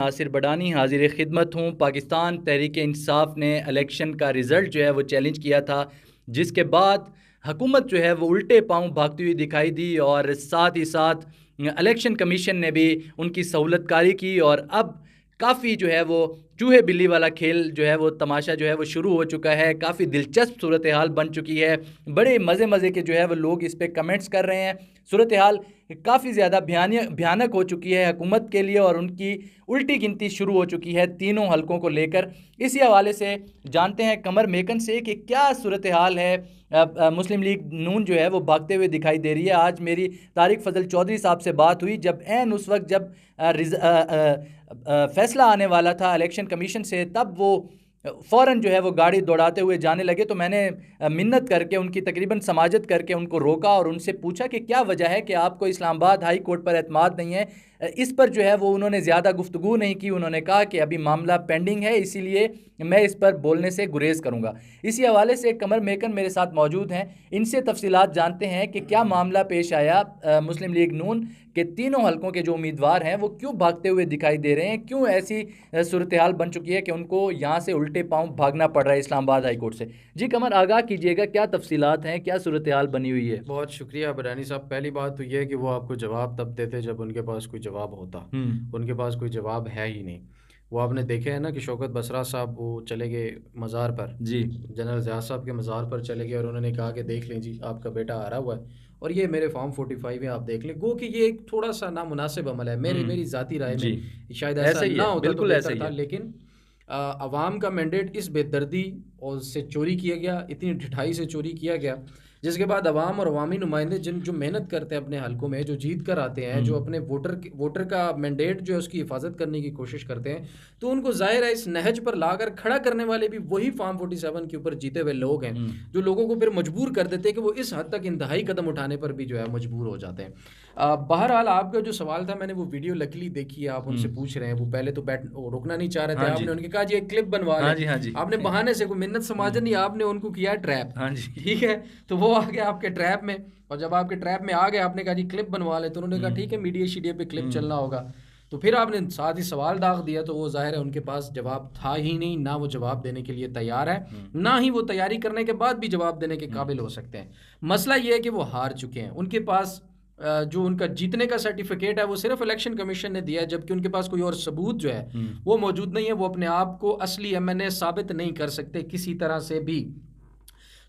नासिर बडानी हाजिर खिदमत हूँ। पाकिस्तान तहरीक इंसाफ ने इलेक्शन का रिज़ल्ट जो है वो चैलेंज किया था, जिसके बाद हुकूमत जो है वो उल्टे पाँव भागती हुई दिखाई दी और साथ ही साथ इलेक्शन कमीशन ने भी उनकी सहूलतकारी की और अब काफ़ी जो है वो चूहे बिल्ली वाला खेल जो है वो तमाशा जो है वो शुरू हो चुका है। काफ़ी दिलचस्प सूरत हाल बन चुकी है। बड़े मज़े मज़े के जो है वो लोग इस पर कमेंट्स कर रहे हैं। सूरत हाल काफ़ी ज़्यादा भयानक हो चुकी है हुकूमत के लिए और उनकी उल्टी गिनती शुरू हो चुकी है तीनों हलकों को लेकर। इसी हवाले से जानते हैं कमर मेकन से कि क्या सूरत हाल है। मुस्लिम लीग नून जो है वो भागते हुए दिखाई दे रही है। आज मेरी तारिक फजल चौधरी साहब से बात हुई जब ऐन उस वक्त जब फैसला आने वाला था इलेक्शन कमीशन से, तब वो फ़ौरन जो है वो गाड़ी दौड़ाते हुए जाने लगे। तो मैंने मिन्नत करके उनकी तकरीबन समाजत करके उनको रोका और उनसे पूछा कि क्या वजह है कि आपको इस्लामाबाद हाई कोर्ट पर एतमाद नहीं है। इस पर जो है वो उन्होंने ज़्यादा गुफ्तगू नहीं की। उन्होंने कहा कि अभी मामला पेंडिंग है, इसीलिए मैं इस पर बोलने से गुरेज़ करूँगा। इसी हवाले से कमर मेकन मेरे साथ मौजूद हैं, इनसे तफसीलात जानते हैं कि क्या मामला पेश आया। मुस्लिम लीग नून के तीनों हलकों के जो उम्मीदवार हैं वो क्यों भागते हुए दिखाई दे रहे हैं, क्यों ऐसी सूरत हाल बन चुकी है कि उनको यहाँ से उल्टे पाँव भागना पड़ रहा है इस्लामाबाद हाई कोर्ट से। जी कमर, आगाह कीजिएगा, क्या तफसीलात हैं, क्या सूरत हाल बनी हुई है। बहुत शुक्रिया बडानी साहब। पहली बात तो ये है कि वो आपको जवाब तब देते जब उनके पास कोई जवाब होता। उनके पास कोई जवाब है ही नहीं। वो आपने देखे है ना कि शौकत बसरा साहब वो चले गए मज़ार पर, जी जनरल ज़िया साहब के मज़ार पर चले गए और उन्होंने कहा कि देख लें जी आपका बेटा आ रहा हुआ है और ये मेरे फॉर्म 45 है, आप देख लें। गो कि ये एक थोड़ा सा नामुनासिब अमल है मेरी ज़ाती राय जी, में। शायद ऐसा ऐसा ही ना है, होता तो बिल्कुल ऐसा बेहतर ही था, है। लेकिन अवाम का मैंडेट इस बेदर्दी और से चोरी किया गया, इतनी ढिठाई से चोरी किया गया, जिसके बाद अवाम और अवामी नुमाइंदे जिन जो मेहनत करते हैं अपने हलकों में, जो जीत कर आते हैं, जो अपने वोटर का मैंडेट जो है उसकी हिफाजत करने की कोशिश करते हैं, तो उनको ज़ाहिर है इस नहज पर लाकर खड़ा करने वाले भी वही फॉर्म 47 के ऊपर जीते हुए लोग हैं, जो लोगों को फिर मजबूर कर देते हैं कि वो इस हद तक इंतहाई कदम उठाने पर भी जो है मजबूर हो जाते हैं। बहरहाल आपका जो सवाल था, मैंने वो वीडियो लकीली देखी है, आप उनसे पूछ रहे हैं। वो पहले तो रुकना नहीं चाह रहे थे, हाँ जी, आपने उनके कहा जी एक क्लिप बनवा हाँ लें। जी, हाँ जी। आपने बहाने से कोई मिन्नत समाजन नहीं, आपने उनको किया ट्रैप। हाँ जी। ठीक है, तो वो आ गया आपके ट्रैप में, और जब आपके ट्रैप में आ गए आपने कहा जी क्लिप बनवा ले, तो उन्होंने कहा ठीक है मीडिया शीडिया पे क्लिप चलना होगा। तो फिर आपने साथ ही सवाल दाग दिया, तो वो जाहिर है उनके पास जवाब था ही नहीं, ना वो जवाब देने के लिए तैयार है, ना ही वो तैयारी करने के बाद भी जवाब देने के काबिल हो सकते हैं। मसला ये है कि वो हार चुके हैं। उनके पास जो उनका जीतने का सर्टिफिकेट है वो सिर्फ इलेक्शन कमीशन ने दिया है, जबकि उनके पास कोई और सबूत जो है वो मौजूद नहीं है। वो अपने आप को असली एमएनए साबित नहीं कर सकते किसी तरह से भी।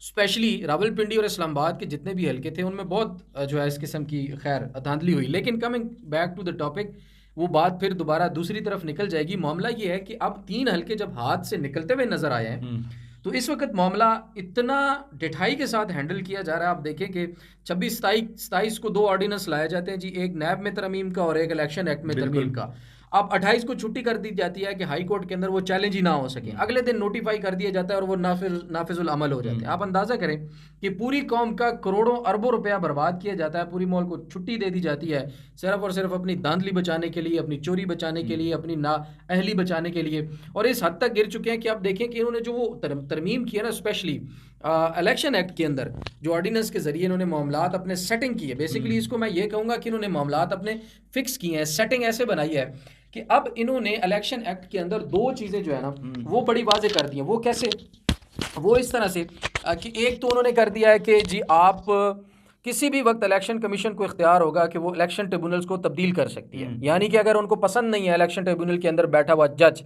स्पेशली रावलपिंडी और इस्लामाबाद के जितने भी हलके थे उनमें बहुत जो है इस किस्म की खैर धांधली हुई। लेकिन coming back to the topic, वो बात फिर दोबारा दूसरी तरफ निकल जाएगी। मामला ये है कि अब 3 हलके जब हाथ से निकलते हुए नजर आए हैं, तो इस वक्त मामला इतना डिठाई के साथ हैंडल किया जा रहा है। आप देखें कि 26-27 को 2 ऑर्डिनेंस लाए जाते हैं जी, एक नैब में तरमीम का और एक इलेक्शन एक्ट में तरमीम का। अब 28 को छुट्टी कर दी जाती है कि हाई कोर्ट के अंदर वो चैलेंज ही ना हो सके। अगले दिन नोटिफाई कर दिया जाता है और वो नाफिजुल अमल हो जाते हैं। आप अंदाज़ा करें कि पूरी कौम का करोड़ों अरबों रुपया बर्बाद किया जाता है, पूरी मॉल को छुट्टी दे दी जाती है सिर्फ और सिर्फ अपनी धांधली बचाने के लिए, अपनी चोरी बचाने के लिए, अपनी ना अहली बचाने के लिए। और इस हद तक गिर चुके हैं कि आप देखें कि इन्होंने जो वो तरमीम किया ना, स्पेशली इलेक्शन एक्ट के अंदर जो ऑर्डिनेंस के जरिए इन्होंने मामलात अपने सेटिंग की है, बेसिकली इसको मैं ये कहूँगा कि इन्होंने मामलात अपने फिक्स किए हैं, सेटिंग ऐसे बनाई है कि अब इन्होंने इलेक्शन एक्ट के अंदर 2 चीज़ें जो है ना वो बड़ी वाजे कर दी हैं। वो कैसे? वो इस तरह से कि एक तो उन्होंने कर दिया है कि जी आप किसी भी वक्त इलेक्शन कमीशन को इख्तियार होगा कि वो इलेक्शन ट्रिब्यूनल्स को तब्दील कर सकती है। यानी कि अगर उनको पसंद नहीं है इलेक्शन ट्रिब्यूनल के अंदर बैठा हुआ जज,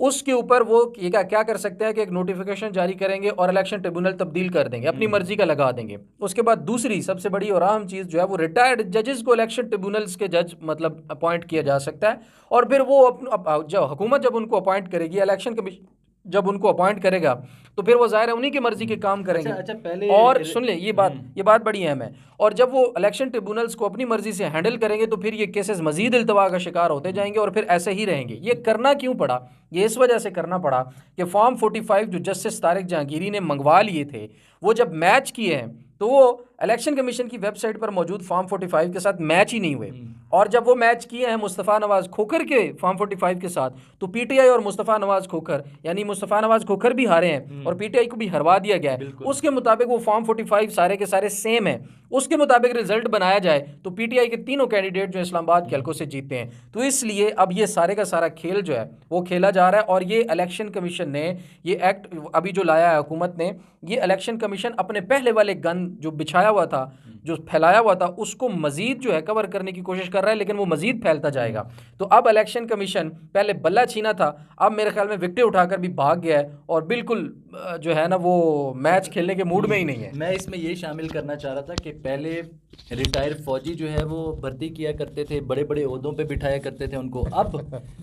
उसके ऊपर वो ये क्या कर सकते हैं कि एक नोटिफिकेशन जारी करेंगे और इलेक्शन ट्रिब्यूनल तब्दील कर देंगे, अपनी मर्जी का लगा देंगे। उसके बाद दूसरी सबसे बड़ी और अहम चीज़ जो है वो रिटायर्ड जजेस को इलेक्शन ट्रिब्यूनल्स के जज मतलब अपॉइंट किया जा सकता है। और फिर वो जब हुकूमत जब उनको अपॉइंट करेगी, इलेक्शन कमीशन जब उनको अपॉइंट करेगा, तो फिर वो जाहिर है उन्हीं की मर्जी के काम करेंगे। अच्छा, पहले और सुन ले ये बात बड़ी अहम है। और जब वो इलेक्शन ट्रिब्यूनल्स को अपनी मर्जी से हैंडल करेंगे तो फिर ये केसेस मजीद इल्तवा का शिकार होते जाएंगे और फिर ऐसे ही रहेंगे। ये करना क्यों पड़ा? ये इस वजह से करना पड़ा कि फॉर्म 45 जो जस्टिस तारिक जहांगीरी ने मंगवा लिए थे, वो जब मैच किए हैं तो वो इलेक्शन कमीशन की वेबसाइट पर मौजूद फॉर्म 45 के साथ मैच ही नहीं हुए। और जब वो मैच किए हैं मुस्तफ़ा नवाज़ खोखर के फॉर्म 45 के साथ, तो पीटीआई और मुस्तफ़ा नवाज़ खोखर, यानी मुस्तफ़ा नवाज़ खोखर भी हारे हैं और पीटीआई को भी हरवा दिया गया है। उसके मुताबिक वो फॉर्म 45 सारे के सारे सेम है, उसके मुताबिक रिजल्ट बनाया जाए तो पीटीआई के तीनों कैंडिडेट जो इस्लामाबाद के हल्कों से जीते हैं। तो इसलिए अब ये सारे का सारा खेल जो है वो खेला जा रहा है। और ये इलेक्शन कमीशन ने ये एक्ट अभी जो लाया है हुकूमत ने, ये इलेक्शन कमीशन अपने पहले वाले गन जो बिछाया हुआ था, जो फैलाया हुआ था, उसको मजीद जो है कवर करने की कोशिश कर रहा है, लेकिन वो मजीद फैलता जाएगा। तो अब इलेक्शन कमीशन पहले बल्ला छीना था, अब मेरे ख्याल में विकेट उठाकर भी भाग गया है और बिल्कुल जो है ना वो मैच खेलने के मूड में ही नहीं है। मैं इसमें ये शामिल करना चाह रहा था कि पहले रिटायर फौजी जो है वो भर्ती किया करते थे, बड़े बड़े ओहदों पे बिठाया करते थे उनको। अब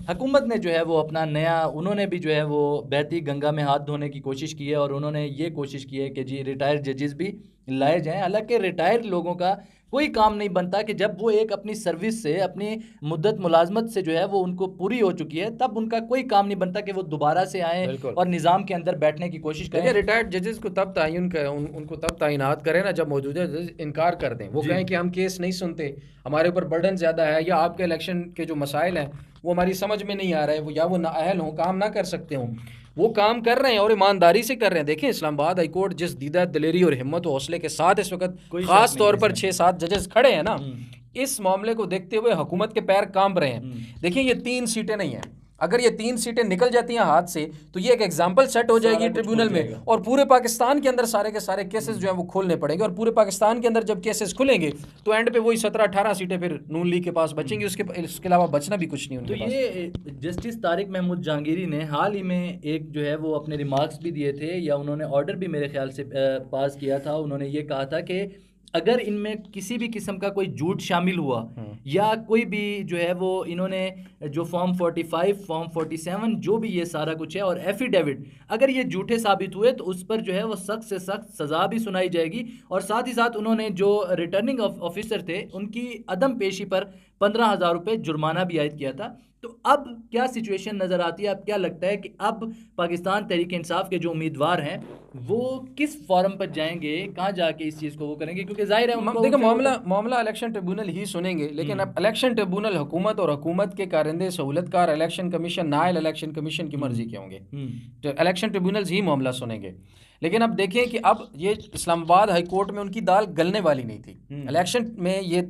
हुकूमत ने जो है वो अपना नया, उन्होंने भी जो है वो बहती गंगा में हाथ धोने की कोशिश की है और उन्होंने ये कोशिश की है कि जी रिटायर जजेस भी लाए जाएं। हालांकि रिटायर लोगों का कोई काम नहीं बनता कि जब वो एक अपनी सर्विस से, अपनी मुद्दत मुलाजमत से जो है वो उनको पूरी हो चुकी है, तब उनका कोई काम नहीं बनता कि वो दोबारा से आए और निज़ाम के अंदर बैठने की कोशिश करें। रिटायर्ड जजेस को तब तायुन करें, उनको तब तैनात करें ना जब मौजूदा जजेस इनकार कर दें, वो कहें कि हम केस नहीं सुनते, हमारे ऊपर बर्डन ज़्यादा है, या आपके इलेक्शन के जो मसाइल हैं वो हमारी समझ में नहीं आ रहे, वो या वो नाअहल हों, काम ना कर सकते हों। वो काम कर रहे हैं और ईमानदारी से कर रहे हैं। देखें इस्लामाबाद हाई कोर्ट जिस दीदा दिलेरी और हिम्मत और हौसले के साथ इस वक्त खास तौर पर 6-7 जजेस खड़े हैं ना, इस मामले को देखते हुए हुकूमत के पैर कांप रहे हैं। देखिए ये 3 सीटें नहीं हैं, अगर ये 3 सीटें निकल जाती हैं हाथ से तो ये एक एग्जाम्पल सेट हो जाएगी ट्रिब्यूनल में, और पूरे पाकिस्तान के अंदर सारे के सारे केसेस जो है वो खोलने पड़ेंगे। और पूरे पाकिस्तान के अंदर जब केसेस खुलेंगे तो एंड पे वही 17-18 सीटें फिर नून लीग के पास बचेंगी, उसके अलावा बचना भी कुछ नहीं उनके पास। ये जस्टिस तारिक महमूद जहांगीरी ने हाल ही में एक जो है वो अपने रिमार्क्स भी दिए थे, या उन्होंने ऑर्डर भी मेरे ख्याल से पास किया था। उन्होंने ये कहा था कि अगर इनमें किसी भी किस्म का कोई झूठ शामिल हुआ या कोई भी जो है वो इन्होंने जो फॉर्म 45, फॉर्म 47 जो भी ये सारा कुछ है और एफिडेविट, अगर ये झूठे साबित हुए तो उस पर जो है वो सख्त से सख्त सज़ा भी सुनाई जाएगी। और साथ ही साथ उन्होंने जो रिटर्निंग ऑफिसर थे उनकी अदम पेशी पर 15,000 रुपये जुर्माना भी आयद किया था। तो अब क्या सिचुएशन नज़र आती है, अब क्या लगता है कि अब पाकिस्तान तहरीक इंसाफ के जो उम्मीदवार हैं वो किस फॉरम पर जाएंगे, कहाँ जाके इस चीज़ को वो करेंगे? क्योंकि जाहिर है देखो मामला इलेक्शन ट्रिब्यूनल ही सुनेंगे, लेकिन अब इलेक्शन ट्रिब्यूनल हुकूमत और हुकूमत के कारिंदे सहूलतकार इलेक्शन कमीशन, नायल इलेक्शन कमीशन की मर्जी के होंगे, तो इलेक्शन ट्रिब्यूनल्स ही मामला सुनेंगे। लेकिन अब देखें कि अब ये इस्लामाबाद हाई कोर्ट में उनकी दाल गलने वाली नहीं थी। इलेक्शन में ये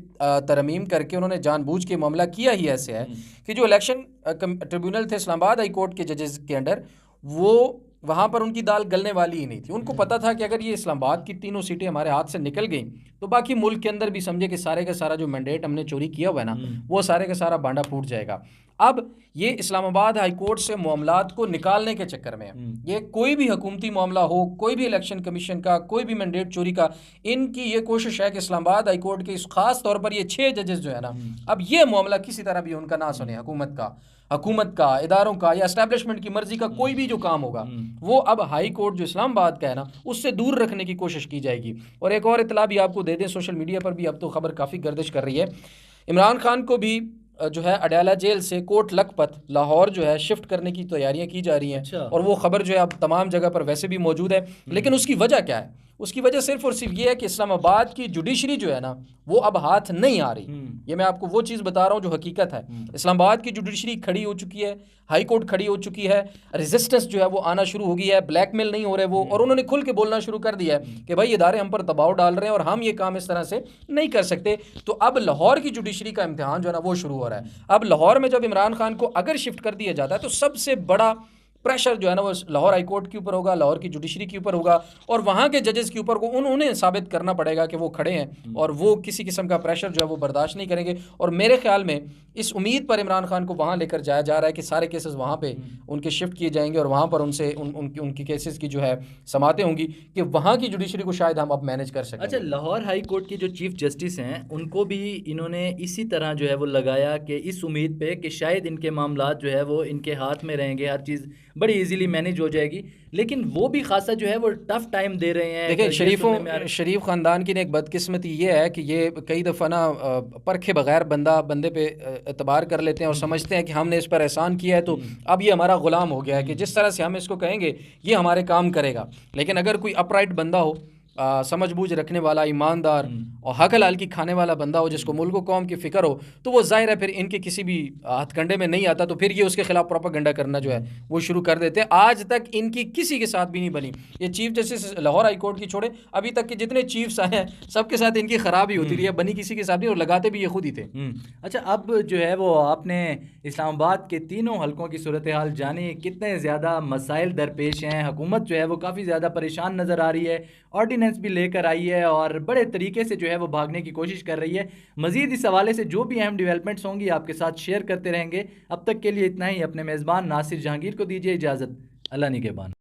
तरमीम करके उन्होंने जानबूझ के मामला किया ही ऐसे है कि जो इलेक्शन ट्रिब्यूनल थे इस्लामाबाद हाई कोर्ट के जजेस के अंडर, वो वहाँ पर उनकी दाल गलने वाली ही नहीं थी। उनको पता था कि अगर ये इस्लामाबाद की 3 सीटें हमारे हाथ से निकल गई तो बाकी मुल्क के अंदर भी समझे कि सारे का सारा जो मैंडेट हमने चोरी किया हुआ है ना, वो सारे का सारा बांडा फूट जाएगा। अब ये इस्लामाबाद हाई कोर्ट से मामलात को निकालने के चक्कर में ये कोई भी हुकूमती मामला हो, कोई भी इलेक्शन कमीशन का, कोई भी मैंडेट चोरी का, इनकी ये कोशिश है कि इस्लामाबाद हाई कोर्ट के इस खास तौर पर ये 6 जजेस जो है ना, अब ये मामला किसी तरह भी उनका ना सुने, हुकूमत का, इदारों का या एस्टैब्लिशमेंट की मर्जी का कोई भी जो काम होगा वो अब हाई कोर्ट जो इस्लामाबाद का है ना उससे दूर रखने की कोशिश की जाएगी। और एक और इतला भी आपको दे दें, सोशल मीडिया पर भी अब तो खबर काफ़ी गर्दिश कर रही है, इमरान खान को भी जो है अडयाला जेल से कोट लखपत लाहौर जो है शिफ्ट करने की तैयारियां की जा रही हैं। अच्छा। और वो खबर जो है अब तमाम जगह पर वैसे भी मौजूद है, लेकिन उसकी वजह क्या है? उसकी वजह सिर्फ और सिर्फ ये है कि इस्लामाबाद की जुडिशरी जो है ना वो अब हाथ नहीं आ रही। ये मैं आपको वो चीज़ बता रहा हूँ जो हकीकत है। इस्लामाबाद की जुडिशरी खड़ी हो चुकी है, हाई कोर्ट खड़ी हो चुकी है, रेजिस्टेंस जो है वो आना शुरू हो गई है, ब्लैकमेल नहीं हो रहे वो, और उन्होंने खुल के बोलना शुरू कर दिया है कि भाई इदारे हम पर दबाव डाल रहे हैं और हम ये काम इस तरह से नहीं कर सकते। तो अब लाहौर की जुडिशरी का इम्तिहान जो है ना वो शुरू हो रहा है। अब लाहौर में जब इमरान खान को अगर शिफ्ट कर दिया जाता है तो सबसे बड़ा प्रेशर जो है ना वो लाहौर हाई कोर्ट के ऊपर होगा, लाहौर की जुडिशरी के ऊपर होगा, और वहाँ के जजेस के ऊपर को उन्हें साबित करना पड़ेगा कि वो खड़े हैं और वो किसी किस्म का प्रेशर जो है वो बर्दाश्त नहीं करेंगे। और मेरे ख्याल में इस उम्मीद पर इमरान खान को वहाँ लेकर जाया जा रहा है कि सारे केसेस वहाँ पे उनके शिफ्ट किए जाएंगे और वहाँ पर उनसे उनकी केसेस की जो है समातें होंगी कि वहाँ की जुडिशरी को शायद हम अब मैनेज कर सकें। अच्छा, लाहौर हाई कोर्ट के जो चीफ जस्टिस हैं उनको भी इन्होंने इसी तरह जो है वो लगाया कि इस उम्मीद पे कि शायद इनके मामलात जो है वो इनके हाथ में रहेंगे, हर चीज़ बड़ी इजीली मैनेज हो जाएगी, लेकिन वो भी खासा जो है वो टफ टाइम दे रहे हैं। देखिए शरीफ ख़ानदान की एक बदकिस्मती ये है कि ये कई दफ़ा ना परखे बगैर बंदे पे एतबार कर लेते हैं और समझते हैं कि हमने इस पर एहसान किया है तो अब ये हमारा ग़ुलाम हो गया है कि जिस तरह से हम इसको कहेंगे ये हमारे काम करेगा। लेकिन अगर कोई अपराइट बंदा हो समझबूझ रखने वाला, ईमानदार और हक हलाल की खाने वाला बंदा हो, जिसको मुल्क कौम की फ़िक्र हो, तो वो ज़ाहिर है फिर इनके किसी भी हथकंडे में नहीं आता, तो फिर ये उसके खिलाफ प्रोपेगेंडा करना जो है वो शुरू कर देते हैं। आज तक इनकी किसी के साथ भी नहीं बनी। ये chief justice Lahore high court की छोड़े, अभी तक के जितने चीफ्स आए हैं सबके साथ इनकी ख़राब ही होती रही है, बनी किसी के साथ नहीं, और लगाते भी ये खुद ही थे। अच्छा, अब जो है वो आपने इस्लामाबाद के तीनों हलकों की सूरत हाल जानी, कितने ज़्यादा मसाइल दरपेश हैं, हुकूमत जो है वो काफ़ी ज़्यादा परेशान नज़र आ रही है, ऑर्डिनेंस भी लेकर आई है और बड़े तरीके से जो है वो भागने की कोशिश कर रही है। मज़ीद इस हवाले से जो भी अहम डेवलपमेंट्स होंगी आपके साथ शेयर करते रहेंगे। अब तक के लिए इतना ही। अपने मेज़बान नासिर जहांगीर को दीजिए इजाज़त। अल्लाह निगहबान।